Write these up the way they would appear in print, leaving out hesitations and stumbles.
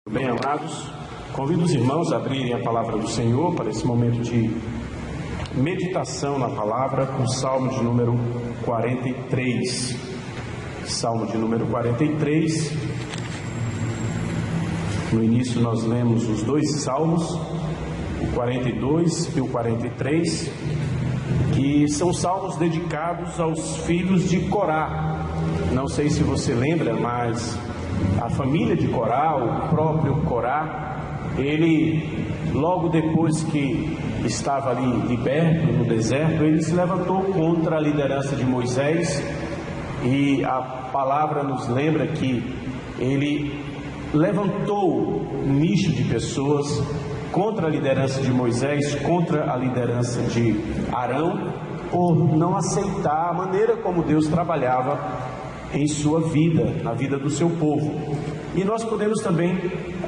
Bem, amados, convido os irmãos a abrirem a palavra do Senhor para esse momento de meditação na palavra, com o Salmo de número 43. Salmo de número 43. No início nós lemos os dois salmos, o 42 e o 43, que são salmos dedicados aos filhos de Corá. Não sei se você lembra, mas a família de Corá, o próprio Corá, ele, logo depois que estava ali liberto no deserto, ele se levantou contra a liderança de Moisés, e a palavra nos lembra que ele levantou um nicho de pessoas contra a liderança de Moisés, contra a liderança de Arão, por não aceitar a maneira como Deus trabalhava em sua vida, na vida do seu povo. E nós podemos também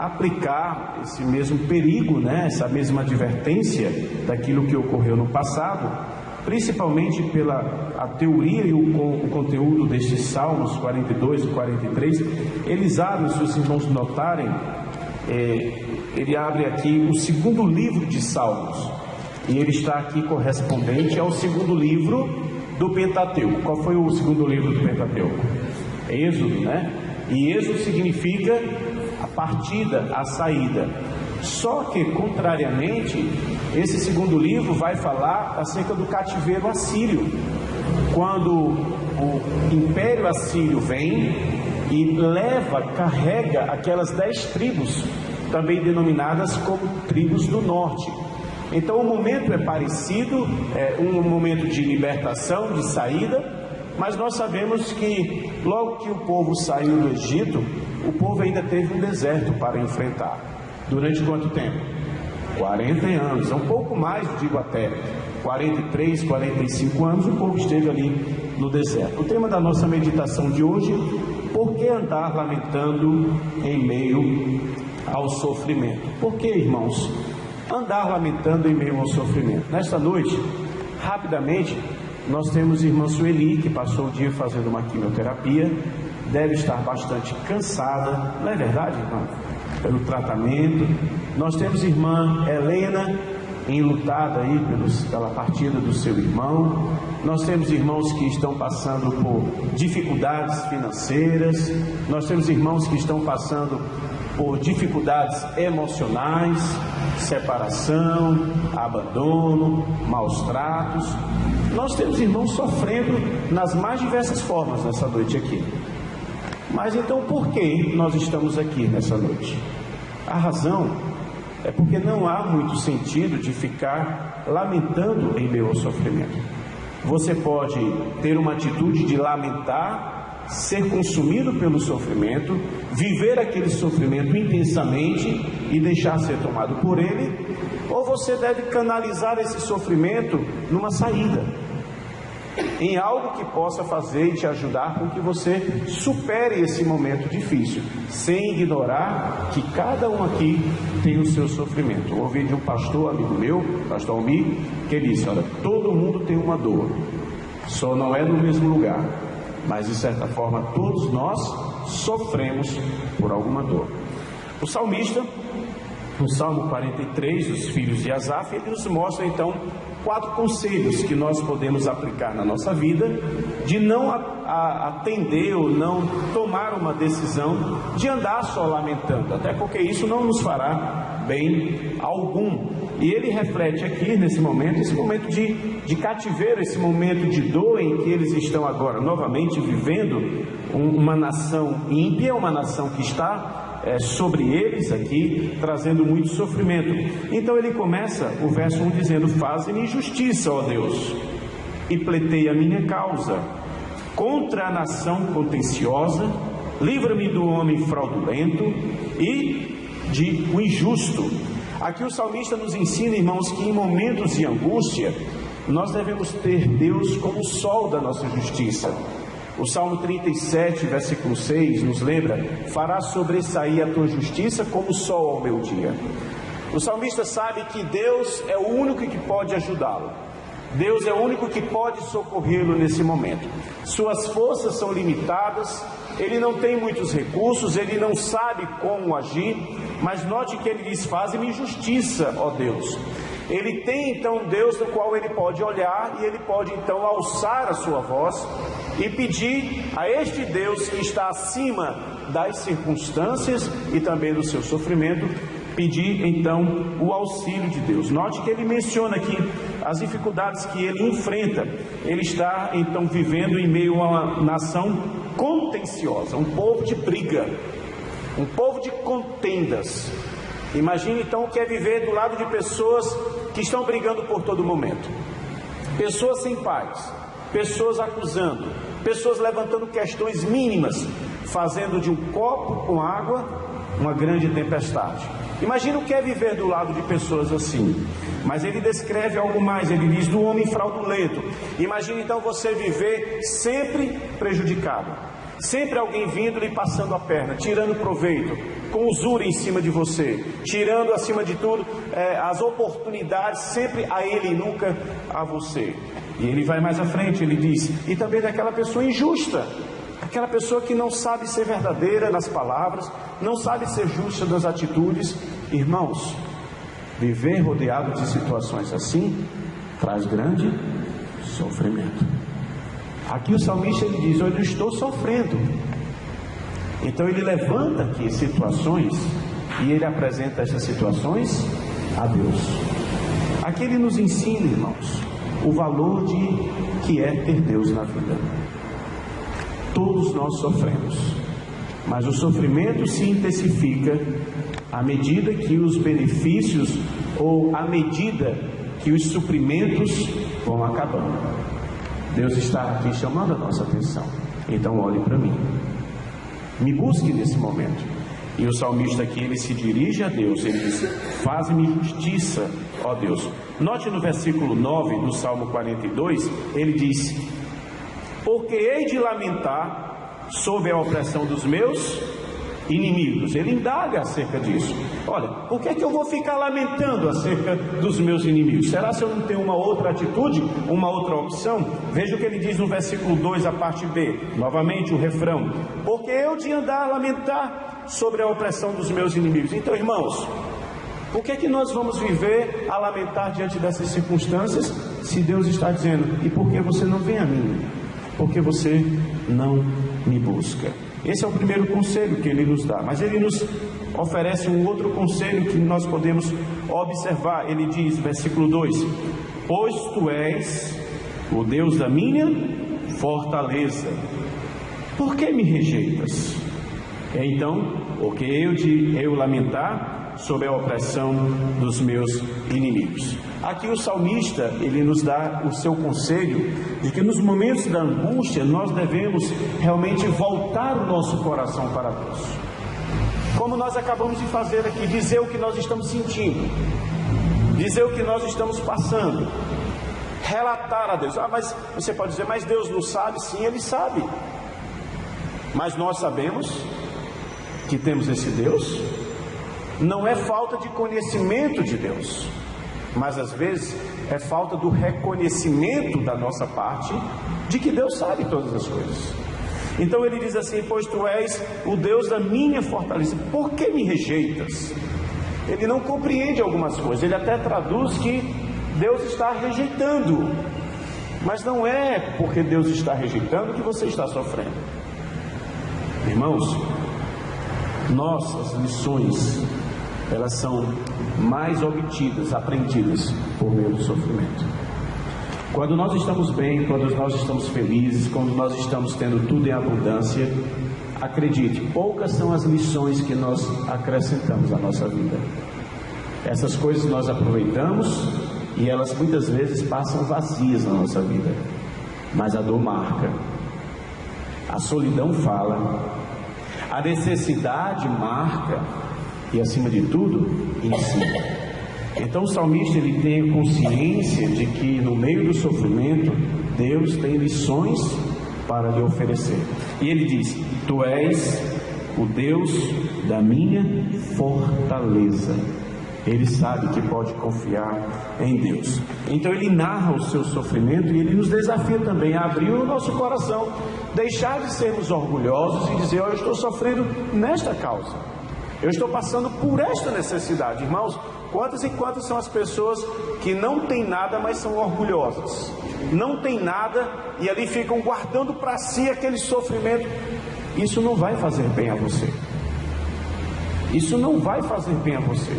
aplicar esse mesmo perigo, essa mesma advertência daquilo que ocorreu no passado, principalmente pela a teoria e o conteúdo destes salmos 42 e 43. Eles abrem, se os irmãos notarem, ele abre aqui o segundo livro de Salmos, e ele está aqui correspondente ao segundo livro do Pentateuco. Qual foi o segundo livro do Pentateuco? Êxodo, E Êxodo significa a partida, a saída. Só que, contrariamente, esse segundo livro vai falar acerca do cativeiro assírio, quando o Império Assírio vem e carrega aquelas 10 tribos, também denominadas como tribos do norte. Então o momento é parecido, é um momento de libertação, de saída, mas nós sabemos que logo que o povo saiu do Egito, o povo ainda teve um deserto para enfrentar. Durante quanto tempo? 40 anos, um pouco mais, digo até 43, 45 anos, o povo esteve ali no deserto. O tema da nossa meditação de hoje: por que andar lamentando em meio ao sofrimento? Por que, irmãos, andar lamentando em meio ao sofrimento? Nesta noite, rapidamente, nós temos a irmã Sueli, que passou o dia fazendo uma quimioterapia, deve estar bastante cansada, não é verdade, irmã? Pelo tratamento. Nós temos a irmã Helena, enlutada aí pela partida do seu irmão. Nós temos irmãos que estão passando por dificuldades financeiras. Nós temos irmãos que estão passando por dificuldades emocionais, separação, abandono, maus tratos. Nós temos irmãos sofrendo nas mais diversas formas nessa noite aqui. Mas então por que nós estamos aqui nessa noite? A razão é porque não há muito sentido de ficar lamentando em meio ao sofrimento. Você pode ter uma atitude de lamentar, ser consumido pelo sofrimento, viver aquele sofrimento intensamente e deixar ser tomado por ele, ou você deve canalizar esse sofrimento numa saída, em algo que possa fazer e te ajudar com que você supere esse momento difícil, sem ignorar que cada um aqui tem o seu sofrimento. Eu ouvi de um pastor, amigo meu, pastor Almir, que ele disse: olha, todo mundo tem uma dor, só não é no mesmo lugar, mas de certa forma todos nós sofremos por alguma dor. O salmista, no Salmo 43, os filhos de Asaf, ele nos mostra então 4 conselhos que nós podemos aplicar na nossa vida, de não atender ou não tomar uma decisão de andar só lamentando, até porque isso não nos fará bem algum. E ele reflete aqui nesse momento, esse momento de cativeiro, esse momento de dor em que eles estão agora novamente vivendo uma nação ímpia, uma nação que está sobre eles aqui, trazendo muito sofrimento. Então ele começa o verso 1 dizendo: faze-me justiça, ó Deus, e pleiteia a minha causa contra a nação contenciosa, livra-me do homem fraudulento e de o injusto. Aqui o salmista nos ensina, irmãos, que em momentos de angústia nós devemos ter Deus como o sol da nossa justiça. O Salmo 37, versículo 6 nos lembra: farás sobressair a tua justiça como o sol ao meu dia. O salmista sabe que Deus é o único que pode ajudá-lo. Deus é o único que pode socorrê-lo nesse momento. Suas forças são limitadas, ele não tem muitos recursos, ele não sabe como agir, mas note que ele diz: faze-me justiça, ó Deus. Ele tem então Deus no qual ele pode olhar e ele pode então alçar a sua voz e pedir a este Deus que está acima das circunstâncias e também do seu sofrimento, pedir então o auxílio de Deus. Note que ele menciona aqui as dificuldades que ele enfrenta. Ele está então vivendo em meio a uma nação contenciosa, um povo de briga, um povo de contendas. Imagine então o que é viver do lado de pessoas que estão brigando por todo momento, pessoas sem paz, pessoas acusando, pessoas levantando questões mínimas, fazendo de um copo com água uma grande tempestade. Imagina o que é viver do lado de pessoas assim. Mas ele descreve algo mais, ele diz: do homem fraudulento. Imagina então você viver sempre prejudicado, sempre alguém vindo lhe passando a perna, tirando proveito, com usura em cima de você, tirando acima de tudo as oportunidades sempre a ele e nunca a você. E ele vai mais à frente, ele diz: e também daquela pessoa injusta, aquela pessoa que não sabe ser verdadeira nas palavras, não sabe ser justa nas atitudes. Irmãos, viver rodeado de situações assim traz grande sofrimento. Aqui o salmista ele diz: eu estou sofrendo. Então ele levanta aqui situações e ele apresenta essas situações a Deus. Aqui ele nos ensina, irmãos, o valor de que é ter Deus na vida. Todos nós sofremos, mas o sofrimento se intensifica à medida que os benefícios ou à medida que os suprimentos vão acabando. Deus está aqui chamando a nossa atenção. Então olhe para mim, me busque nesse momento. E o salmista aqui, ele se dirige a Deus, ele diz: faze-me justiça, ó Deus. Note no versículo 9 do Salmo 42, ele diz: porque hei de lamentar sob a opressão dos meus inimigos. Ele indaga acerca disso. Olha, por que é que eu vou ficar lamentando acerca dos meus inimigos? Será se eu não tenho uma outra atitude, uma outra opção? Veja o que ele diz no versículo 2, a parte B, novamente o refrão: porque eu de andar a lamentar sobre a opressão dos meus inimigos. Então, irmãos, por que é que nós vamos viver a lamentar diante dessas circunstâncias, se Deus está dizendo: e por que você não vem a mim? Porque você não me busca. Esse é o primeiro conselho que ele nos dá, mas ele nos oferece um outro conselho que nós podemos observar. Ele diz, versículo 2: pois tu és o Deus da minha fortaleza, por que me rejeitas? Então, porque eu lamentar sob a opressão dos meus inimigos. Aqui o salmista, ele nos dá o seu conselho de que nos momentos da angústia nós devemos realmente voltar o nosso coração para Deus, como nós acabamos de fazer aqui, dizer o que nós estamos sentindo, dizer o que nós estamos passando, relatar a Deus. Mas você pode dizer: mas Deus não sabe? Sim, Ele sabe, mas nós sabemos que temos esse Deus. Não é falta de conhecimento de Deus, mas às vezes é falta do reconhecimento da nossa parte de que Deus sabe todas as coisas. Então ele diz assim: pois tu és o Deus da minha fortaleza, por que me rejeitas? Ele não compreende algumas coisas, ele até traduz que Deus está rejeitando, mas não é porque Deus está rejeitando que você está sofrendo. Irmãos, nossas lições, elas são mais obtidas, aprendidas por meio do sofrimento. Quando nós estamos bem, quando nós estamos felizes, quando nós estamos tendo tudo em abundância, acredite, poucas são as lições que nós acrescentamos à nossa vida. Essas coisas nós aproveitamos e elas muitas vezes passam vazias na nossa vida, mas a dor marca, a solidão fala, a necessidade marca e, acima de tudo, ensina. Então o salmista, ele tem consciência de que no meio do sofrimento Deus tem lições para lhe oferecer. E ele diz: tu és o Deus da minha fortaleza. ele sabe que pode confiar em Deus. Então ele narra o seu sofrimento e ele nos desafia também a abrir o nosso coração, deixar de sermos orgulhosos e dizer: eu estou sofrendo nesta causa, eu estou passando por esta necessidade. Irmãos, quantas e quantas são as pessoas que não têm nada, mas são orgulhosas, não têm nada e ali ficam guardando para si aquele sofrimento. Isso não vai fazer bem a você. Isso não vai fazer bem a você.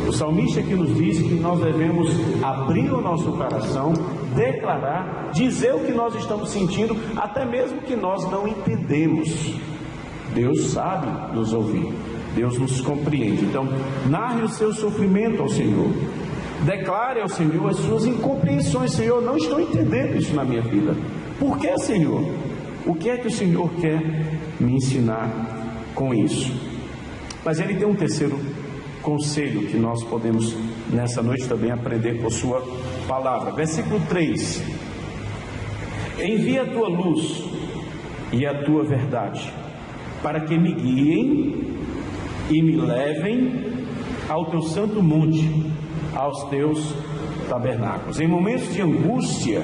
O salmista aqui nos diz que nós devemos abrir o nosso coração, declarar, dizer o que nós estamos sentindo, até mesmo que nós não entendemos. Deus sabe nos ouvir, Deus nos compreende. Então, narre o seu sofrimento ao Senhor, declare ao Senhor as suas incompreensões. Senhor, não estou entendendo isso na minha vida. Por que, Senhor? O que é que o Senhor quer me ensinar com isso? Mas ele tem um terceiro conselho que nós podemos nessa noite também aprender por sua palavra. Versículo 3: envia a tua luz e a tua verdade, para que me guiem e me levem ao teu santo monte, aos teus tabernáculos. Em momentos de angústia,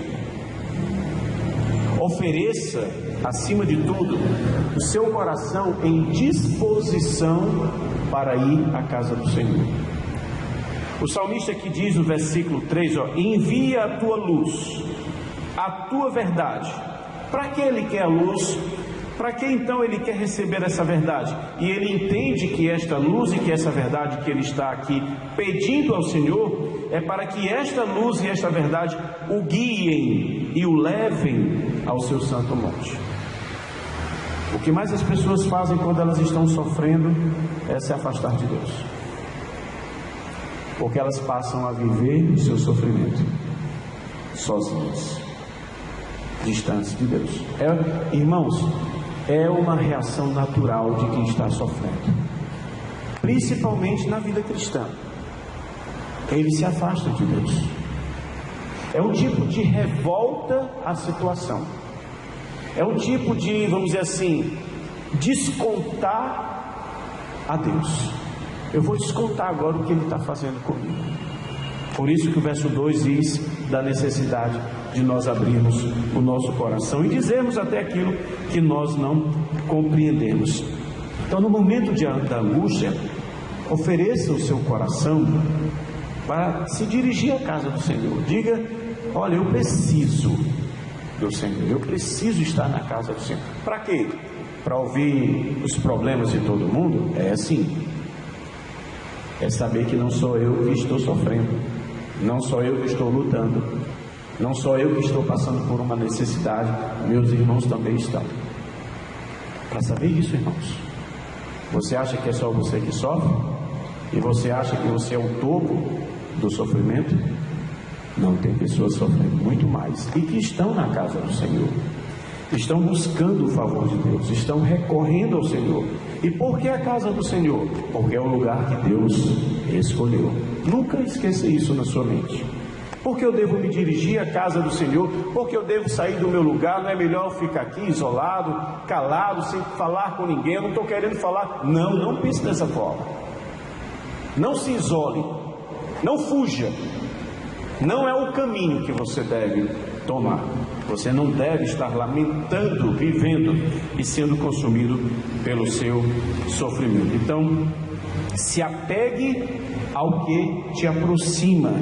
ofereça, acima de tudo, o seu coração em disposição para ir à casa do Senhor. O salmista aqui diz no versículo 3, envia a tua luz, a tua verdade. Para que ele quer a luz? Para que então ele quer receber essa verdade? E ele entende que esta luz e que essa verdade que ele está aqui pedindo ao Senhor é para que esta luz e esta verdade o guiem e o levem ao seu santo monte. O que mais as pessoas fazem quando elas estão sofrendo é se afastar de Deus, porque elas passam a viver o seu sofrimento sozinhas, distantes de Deus. Irmãos, é uma reação natural de quem está sofrendo, principalmente na vida cristã. Ele se afasta de Deus. É um tipo de revolta à situação. É um tipo de, vamos dizer assim, descontar a Deus. Eu vou descontar agora o que Ele está fazendo comigo. Por isso que o verso 2 diz da necessidade de nós abrirmos o nosso coração e dizermos até aquilo que nós não compreendemos. Então, no momento da angústia, ofereça o seu coração para se dirigir à casa do Senhor. Diga: olha, eu preciso do Senhor, eu preciso estar na casa do Senhor. Para quê? Para ouvir os problemas de todo mundo? É assim. É saber que não sou eu que estou sofrendo, não sou eu que estou lutando, não sou eu que estou passando por uma necessidade, meus irmãos também estão. Para saber isso, irmãos, você acha que é só você que sofre? E você acha que você é o topo do sofrimento? Não, tem pessoas sofrendo muito mais e que estão na casa do Senhor, estão buscando o favor de Deus, estão recorrendo ao Senhor. E por que a casa do Senhor? Porque é o lugar que Deus escolheu. Nunca esqueça isso na sua mente. Porque eu devo me dirigir à casa do Senhor? Porque eu devo sair do meu lugar? Não é melhor ficar aqui isolado, calado, sem falar com ninguém? Eu não estou querendo falar. Não pense dessa forma. Não se isole, não fuja. Não é o caminho que você deve tomar. Você não deve estar lamentando, vivendo e sendo consumido pelo seu sofrimento. Então, se apegue ao que te aproxima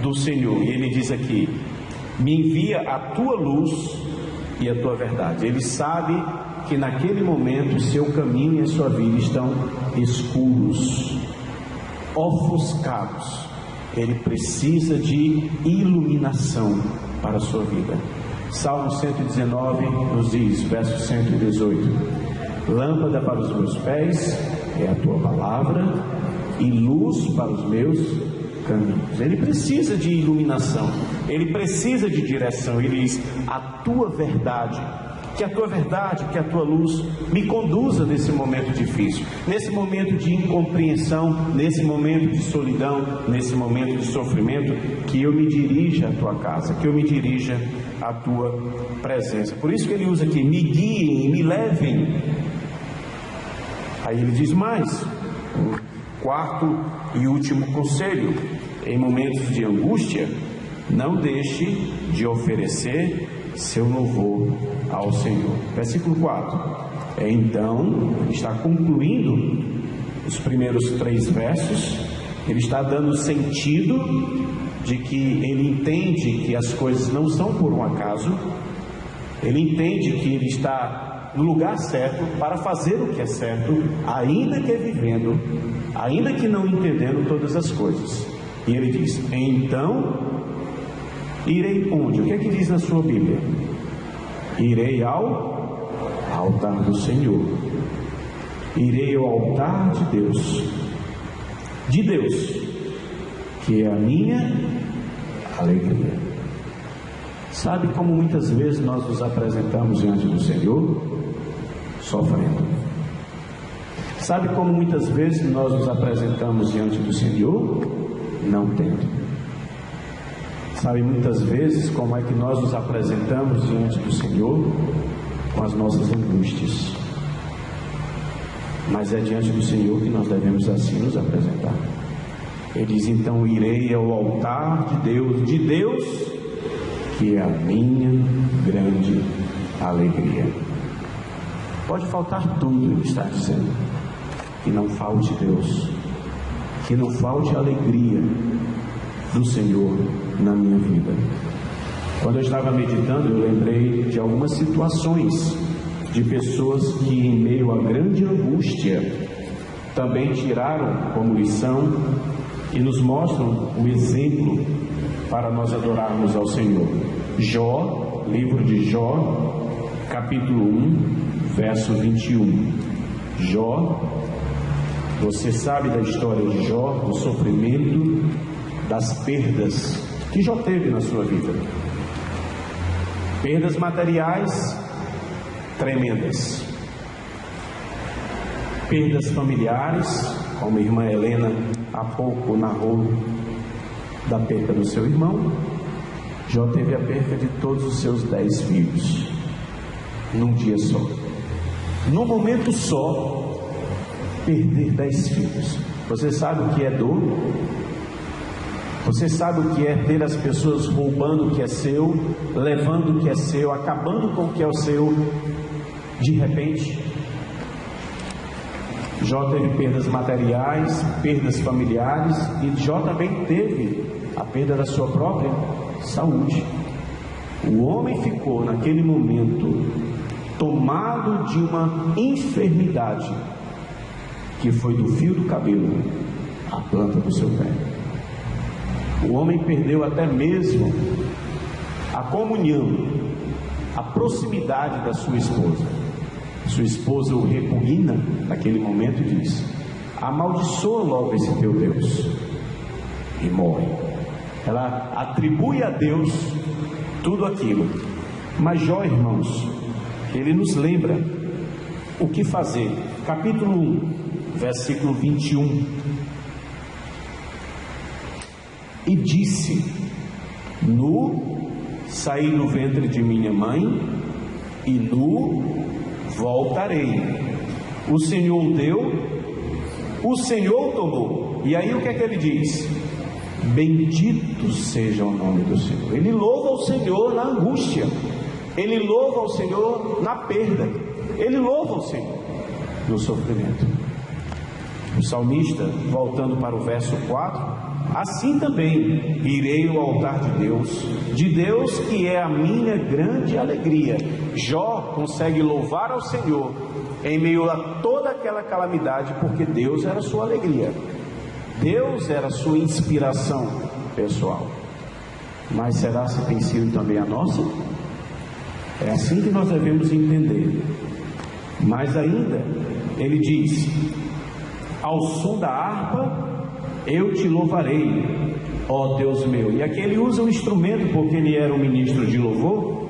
do Senhor. E ele diz aqui: me envia a tua luz e a tua verdade. Ele sabe que naquele momento o seu caminho e a sua vida estão escuros, ofuscados. Ele precisa de iluminação para a sua vida. Salmo 119 nos diz, verso 118: lâmpada para os meus pés é a tua palavra e luz para os meus caminhos. Ele precisa de iluminação, ele precisa de direção. Ele diz: a tua verdade, que a tua verdade, que a tua luz me conduza nesse momento difícil, nesse momento de incompreensão, nesse momento de solidão, nesse momento de sofrimento, que eu me dirija à tua casa, que eu me dirija à tua presença. Por isso que ele usa aqui: me guiem, me levem. Aí ele diz mais: quarto e último conselho: em momentos de angústia, não deixe de oferecer seu louvor ao Senhor. Versículo 4. Então, ele está concluindo os primeiros 3 versos, ele está dando sentido de que ele entende que as coisas não são por um acaso, ele entende que ele está no lugar certo para fazer o que é certo, ainda que vivendo, ainda que não entendendo todas as coisas. E ele diz: então irei onde? O que é que diz na sua Bíblia? Irei ao altar do Senhor. Irei ao altar de Deus, que é a minha alegria. Sabe como muitas vezes nós nos apresentamos diante do Senhor? Sofrendo. Sabe como muitas vezes nós nos apresentamos diante do Senhor? Não tendo. Sabe muitas vezes como é que nós nos apresentamos diante do Senhor? Com as nossas angústias. Mas é diante do Senhor que nós devemos assim nos apresentar. Ele diz: então irei ao altar de Deus, que é a minha grande alegria. Pode faltar tudo, ele está dizendo, que não falte Deus, que não falte a alegria do Senhor na minha vida. Quando eu estava meditando, eu lembrei de algumas situações de pessoas que, em meio à grande angústia, também tiraram como lição e nos mostram um exemplo para nós adorarmos ao Senhor. Jó, livro de Jó, capítulo 1, verso 21. Jó, você sabe da história de Jó, do sofrimento, das perdas que Jó teve na sua vida. Perdas materiais tremendas, perdas familiares, como a irmã Helena há pouco narrou da perda do seu irmão. Jó teve a perda de todos os seus 10 filhos, num dia só, num momento só, perder 10 filhos. Você sabe o que é dor? Você sabe o que é ter as pessoas roubando o que é seu, levando o que é seu, acabando com o que é o seu, de repente? Jó teve perdas materiais, perdas familiares, e Jó também teve a perda da sua própria saúde. O homem ficou naquele momento tomado de uma enfermidade, que foi do fio do cabelo à planta do seu pé. O homem perdeu até mesmo a comunhão, a proximidade da sua esposa. Sua esposa o repugna naquele momento e diz: amaldiçoa logo esse teu Deus, e morre. Ela atribui a Deus tudo aquilo. Mas Jó, irmãos, ele nos lembra o que fazer. Capítulo 1, versículo 21. E disse: nu saí do ventre de minha mãe, e nu voltarei. O Senhor deu, o Senhor tomou. E aí o que é que ele diz? Bendito seja o nome do Senhor. Ele louva o Senhor na angústia, ele louva o Senhor na perda, ele louva o Senhor no sofrimento. O salmista, voltando para o verso 4, assim também irei ao altar de Deus que é a minha grande alegria. Jó consegue louvar ao Senhor em meio a toda aquela calamidade, porque Deus era sua alegria, Deus era sua inspiração pessoal. Mas será se tem sido também a nossa? É assim que nós devemos entender. Mas ainda, ele diz: ao som da harpa eu te louvarei, ó Deus meu. E aqui ele usa um instrumento, porque ele era um ministro de louvor.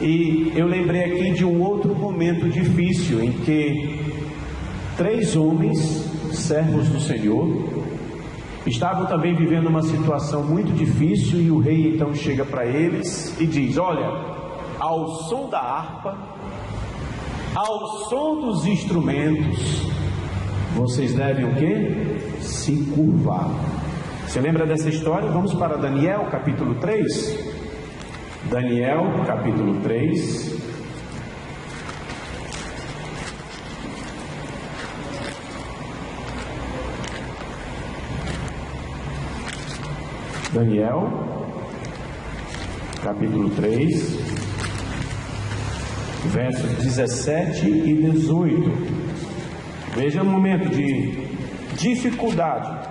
E eu lembrei aqui de um outro momento difícil, em que 3 homens, servos do Senhor, estavam também vivendo uma situação muito difícil, e o rei então chega para eles e diz: olha, ao som da harpa, ao som dos instrumentos, vocês devem o quê? Se curvar. Você lembra dessa história? Vamos para Daniel capítulo 3. Daniel capítulo 3. Daniel capítulo 3, versos 17 e 18. Veja um momento de dificuldade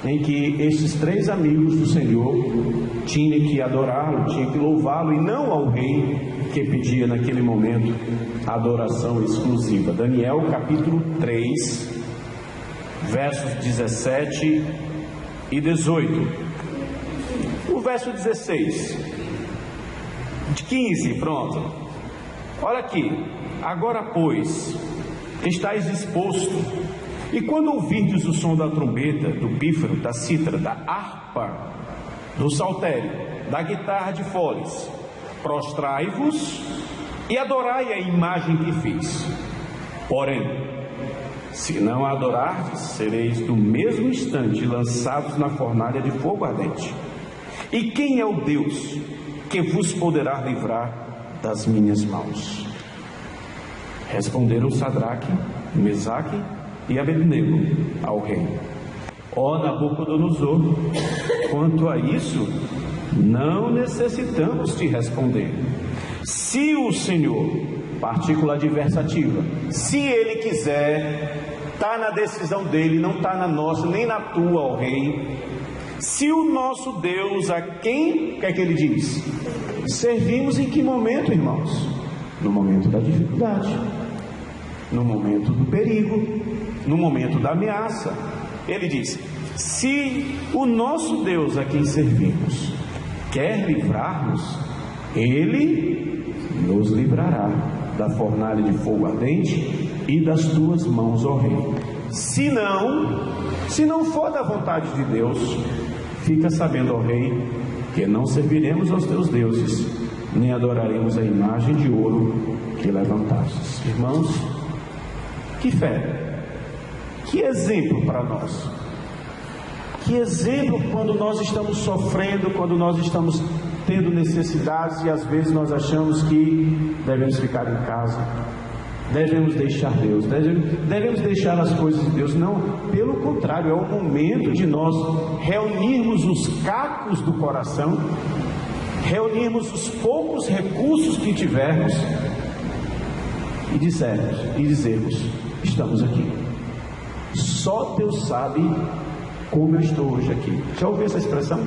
em que estes três amigos do Senhor tinham que adorá-lo, tinham que louvá-lo, e não ao rei que pedia naquele momento adoração exclusiva. Daniel capítulo 3, versos 17 e 18. O verso 16, de 15, pronto. Olha aqui. Agora, pois, estáis disposto, e quando ouvirdes o som da trombeta, do pífaro, da cítara, da harpa, do saltério, da guitarra de foles, prostrai-vos e adorai a imagem que fiz. Porém, se não a adorardes, sereis do mesmo instante lançados na fornalha de fogo ardente. E quem é o Deus que vos poderá livrar das minhas mãos? Responderam Sadraque, Mesaque e Abednego ao rei: ó Nabucodonosor, quanto a isso, não necessitamos te responder. Se o Senhor, partícula adversativa, se Ele quiser, está na decisão dele, não está na nossa, nem na tua, ó rei. Se o nosso Deus, a quem, o que é que ele diz? Servimos em que momento, irmãos? No momento da dificuldade, no momento do perigo, no momento da ameaça. Ele diz: se o nosso Deus, a quem servimos, quer livrar-nos, Ele nos livrará da fornalha de fogo ardente e das tuas mãos, ó rei. Se não for da vontade de Deus, fica sabendo, ó rei, que não serviremos aos teus deuses, nem adoraremos a imagem de ouro que levantastes. Irmãos, que fé, que exemplo para nós, que exemplo quando nós estamos sofrendo, quando nós estamos tendo necessidades e às vezes nós achamos que devemos ficar em casa, devemos deixar Deus, devemos deixar as coisas de Deus. Não, pelo contrário, é o momento de nós reunirmos os cacos do coração, reunirmos os poucos recursos que tivermos e dizermos: estamos aqui. Só Deus sabe como eu estou hoje aqui. Já ouviu essa expressão?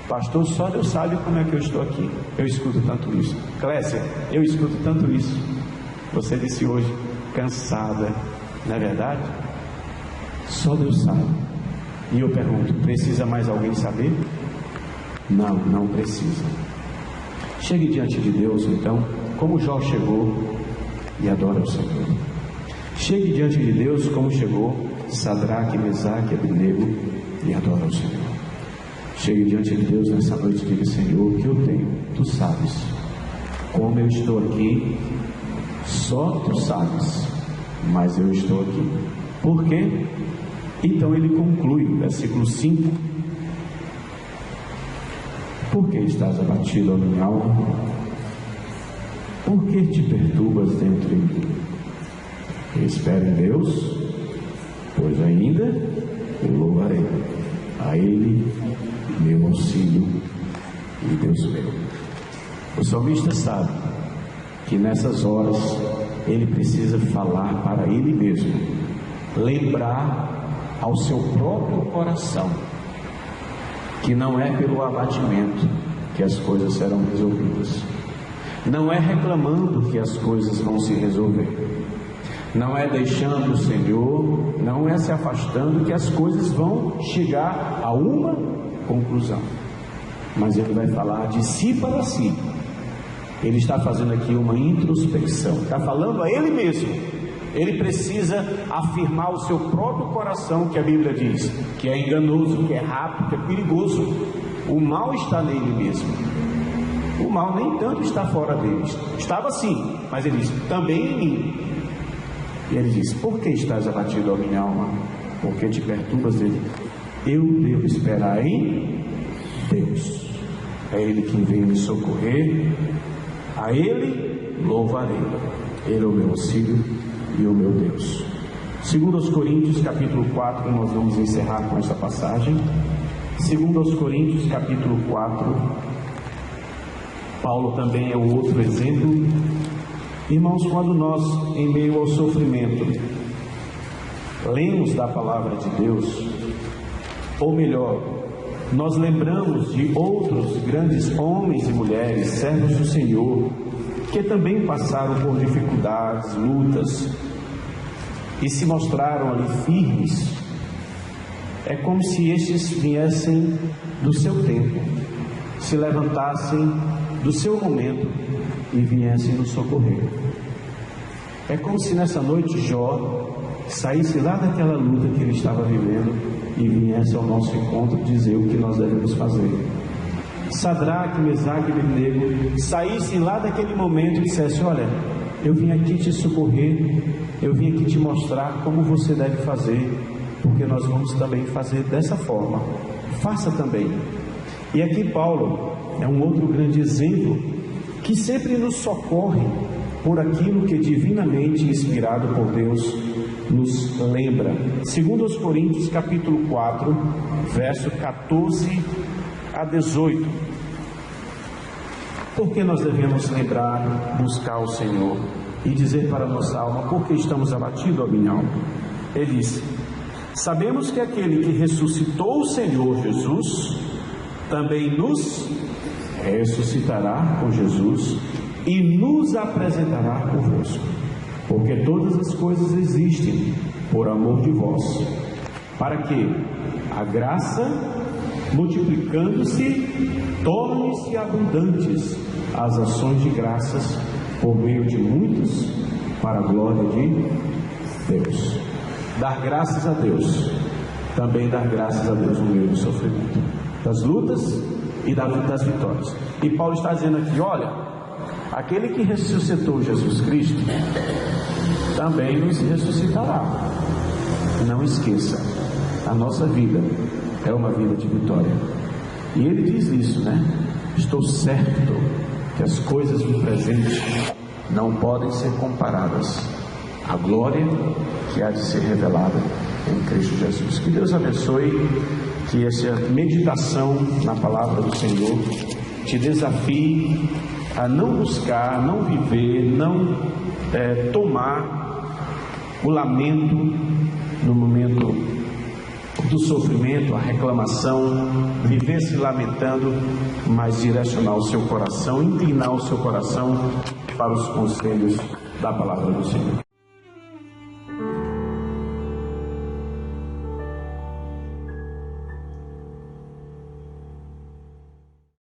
Pastor, só Deus sabe como é que eu estou aqui. Eu escuto tanto isso. Clécia, eu escuto tanto isso. Você disse hoje, cansada, não é verdade? Só Deus sabe. E eu pergunto, precisa mais alguém saber? Não, não precisa. Chegue diante de Deus, então, como Jó chegou, e adora o Senhor. Chegue diante de Deus como chegou Sadraque, Mesaque e Abednego, e adora o Senhor. Chegue diante de Deus nessa noite e diga: Senhor, o que eu tenho, Tu sabes. Como eu estou aqui, só Tu sabes, mas eu estou aqui. Por quê? Então ele conclui, versículo 5: por que estás abatido, ó minha alma? Por que te perturbas dentro de mim? Espera em Deus, pois ainda eu louvarei a Ele, meu auxílio e Deus meu. O salmista sabe que nessas horas ele precisa falar para ele mesmo, lembrar ao seu próprio coração que não é pelo abatimento que as coisas serão resolvidas, não é reclamando que as coisas vão se resolver, não é deixando o Senhor, não é se afastando que as coisas vão chegar a uma conclusão. Mas ele vai falar de si para si. Ele está fazendo aqui uma introspecção, está falando a ele mesmo. Ele precisa afirmar o seu próprio coração, que a Bíblia diz que é enganoso, que é rápido, que é perigoso. O mal está nele mesmo. O mal nem tanto está fora dele. Estava sim, mas ele diz, também em mim. E ele diz: por que estás abatido, ó minha alma? Por que te perturbas dele? Eu devo esperar em Deus. É Ele quem vem me socorrer. A Ele louvarei. Ele é o meu auxílio e o meu Deus. Segundo aos Coríntios, capítulo 4, nós vamos encerrar com esta passagem. Segundo aos Coríntios, capítulo 4, Paulo também é o outro exemplo. Irmãos, quando nós, em meio ao sofrimento, lemos da palavra de Deus, ou melhor, nós lembramos de outros grandes homens e mulheres, servos do Senhor, que também passaram por dificuldades, lutas, e se mostraram ali firmes, é como se estes viessem do seu tempo, se levantassem do seu momento e viessem nos socorrer. É como se nessa noite Jó saísse lá daquela luta que ele estava vivendo e viesse ao nosso encontro dizer o que nós devemos fazer. Sadraque, Mesaque e Abednego saíssem lá daquele momento e dissessem: olha, eu vim aqui te socorrer, eu vim aqui te mostrar como você deve fazer, porque nós vamos também fazer dessa forma, faça também. E aqui Paulo é um outro grande exemplo que sempre nos socorre por aquilo que divinamente inspirado por Deus nos lembra. Segundo aos Coríntios, capítulo 4, verso 14 a 18. Por que nós devemos lembrar, buscar o Senhor e dizer para a nossa alma: por que estamos abatidos, ó minha alma? Ele diz: sabemos que aquele que ressuscitou o Senhor Jesus também nos ressuscitará com Jesus e nos apresentará convosco, porque todas as coisas existem por amor de vós, para que a graça, multiplicando-se, torne-se abundantes as ações de graças por meio de muitos, para a glória de Deus. Dar graças a Deus, também dar graças a Deus no meio do sofrimento, das lutas e das vitórias. E Paulo está dizendo aqui: olha, aquele que ressuscitou Jesus Cristo também nos ressuscitará. Não esqueça, a nossa vida é uma vida de vitória. E ele diz isso, né? Estou certo que as coisas do presente não podem ser comparadas à glória que há de ser revelada em Cristo Jesus. Que Deus abençoe, que essa meditação na palavra do Senhor te desafie a não buscar, não viver, não tomar o lamento no momento do sofrimento, a reclamação, viver se lamentando, mas direcionar o seu coração, inclinar o seu coração para os conselhos da palavra do Senhor.